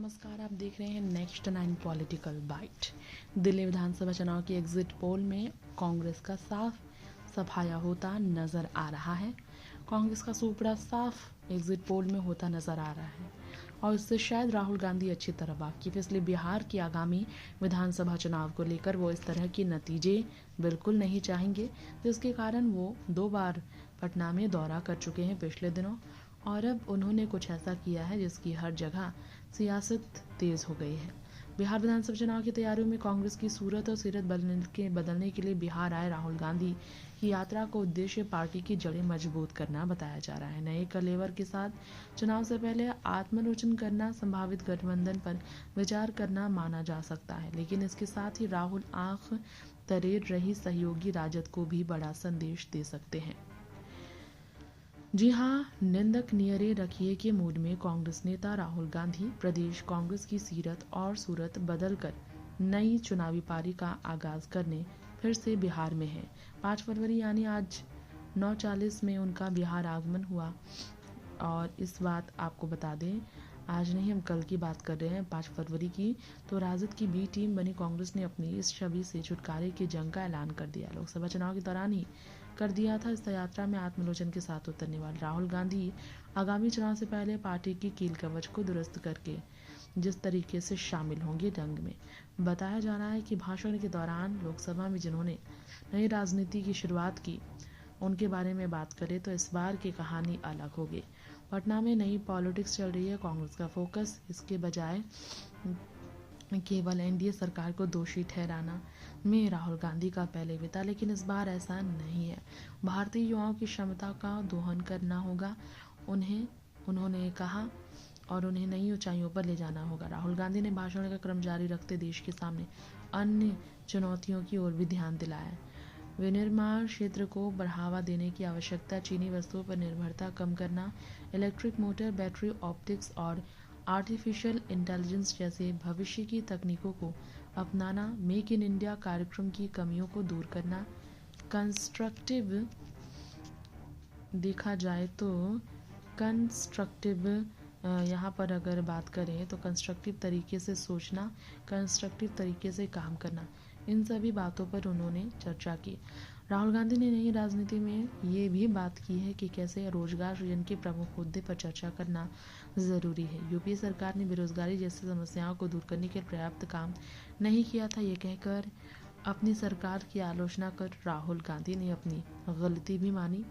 नमस्कार, आप देख रहे हैं नेक्स्ट 9 पॉलिटिकल बाइट। दिल्ली विधानसभा चुनाव की एग्जिट पोल में कांग्रेस का साफ सफाया होता नजर आ रहा है। कांग्रेस का सूपड़ा साफ एग्जिट पोल में होता नजर आ रहा है और इससे शायद राहुल गांधी अच्छी तरह वाकिफ है। इसलिए बिहार की आगामी विधानसभा चुनाव को लेकर वो इस तरह के नतीजे बिल्कुल नहीं चाहेंगे, जिसके कारण वो 2 बार पटना में दौरा कर चुके हैं पिछले दिनों और अब उन्होंने कुछ ऐसा किया है जिसकी हर जगह सियासत तेज हो गई है। बिहार विधानसभा चुनाव की तैयारियों में कांग्रेस की सूरत और सीरत बदलने के लिए बिहार आए राहुल गांधी की यात्रा का उद्देश्य पार्टी की जड़ें मजबूत करना बताया जा रहा है। नए कलेवर के साथ चुनाव से पहले आत्मलोचन करना, संभावित गठबंधन पर विचार करना माना जा सकता है, लेकिन इसके साथ ही राहुल आंख तरेर रही सहयोगी राजद को भी बड़ा संदेश दे सकते हैं। जी हां, निंदक नियरे रखिए के मूड में कांग्रेस नेता राहुल गांधी प्रदेश कांग्रेस की सीरत और सूरत बदलकर नई चुनावी पारी का आगाज करने फिर से बिहार में है। 5 फरवरी यानी आज 9:40 में उनका बिहार आगमन हुआ और इस बात आपको बता दें, आज नहीं हम कल की बात कर रहे हैं 5 फरवरी की। तो राजद की बी टीम बनी कांग्रेस ने अपनी इस छवि से छुटकारे की जंग का ऐलान कर दिया। लोकसभा चुनाव के दौरान ही कर दिया था। इस यात्रा में आत्मलोचन के साथ उतरने वाले राहुल गांधी आगामी चुनाव से पहले पार्टी की कील कवच को दुरुस्त करके जिस तरीके से शामिल होंगे जंग में। बताया जा रहा है कि भाषण के दौरान लोकसभा में जिन्होंने नई राजनीति की शुरुआत की उनके बारे में बात करें तो इस बार की कहानी अलग होगी। पटना में नई पॉलिटिक्स चल रही है। कांग्रेस का फोकस इसके बजाय केवल एनडीए सरकार को दोषी ठहराना में राहुल गांधी का पहले भी था, लेकिन इस बार ऐसा नहीं है। भारतीय युवाओं की क्षमता का दोहन करना होगा उन्होंने कहा और उन्हें नई ऊंचाइयों पर ले जाना होगा। राहुल गांधी ने भाषण का क्रम जारी रखते देश के सामने अन्य चुनौतियों की ओर भी ध्यान दिलाया। विनिर्माण क्षेत्र को बढ़ावा देने की आवश्यकता, चीनी वस्तुओं पर निर्भरता कम करना, इलेक्ट्रिक मोटर, बैटरी, ऑप्टिक्स और आर्टिफिशियल इंटेलिजेंस जैसे भविष्य की तकनीकों को अपनाना, मेक इन इंडिया कार्यक्रम की कमियों को दूर करना, कंस्ट्रक्टिव देखा जाए तो कंस्ट्रक्टिव यहाँ पर अगर बात करें तो कंस्ट्रक्टिव तरीके से सोचना, कंस्ट्रक्टिव तरीके से काम करना, इन सभी बातों पर उन्होंने चर्चा की। राहुल गांधी ने नई राजनीति में ये भी बात की है कि कैसे रोजगार सृजन के प्रमुख मुद्दे पर चर्चा करना जरूरी है। यूपीए सरकार ने बेरोजगारी जैसी समस्याओं को दूर करने के लिए पर्याप्त काम नहीं किया था, ये कहकर अपनी सरकार की आलोचना कर राहुल गांधी ने अपनी गलती भी मानी।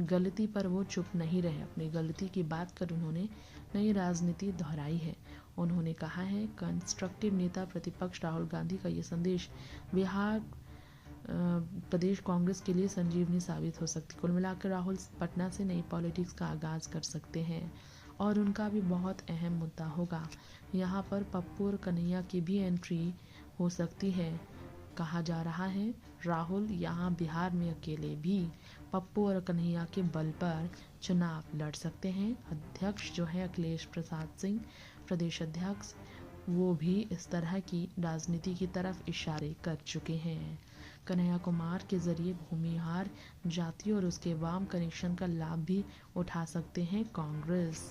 गलती पर वो चुप नहीं रहे, अपनी गलती की बात कर उन्होंने नई राजनीति दोहराई है। उन्होंने कहा है कंस्ट्रक्टिव नेता प्रतिपक्ष राहुल गांधी का ये संदेश बिहार प्रदेश कांग्रेस के लिए संजीवनी साबित हो सकती। कुल मिलाकर राहुल पटना से नई पॉलिटिक्स का आगाज कर सकते हैं और उनका भी बहुत अहम मुद्दा होगा। यहाँ पर पप्पू और कन्हैया की भी एंट्री हो सकती है। कहा जा रहा है राहुल यहाँ बिहार में अकेले भी पप्पू और कन्हैया के बल पर चुनाव लड़ सकते हैं। अध्यक्ष जो है अखिलेश प्रसाद सिंह, प्रदेश अध्यक्ष, वो भी इस तरह की राजनीति की तरफ इशारे कर चुके हैं। कन्हैया कुमार के जरिए भूमिहार जातियों और उसके वाम कनेक्शन का लाभ भी उठा सकते हैं कांग्रेस।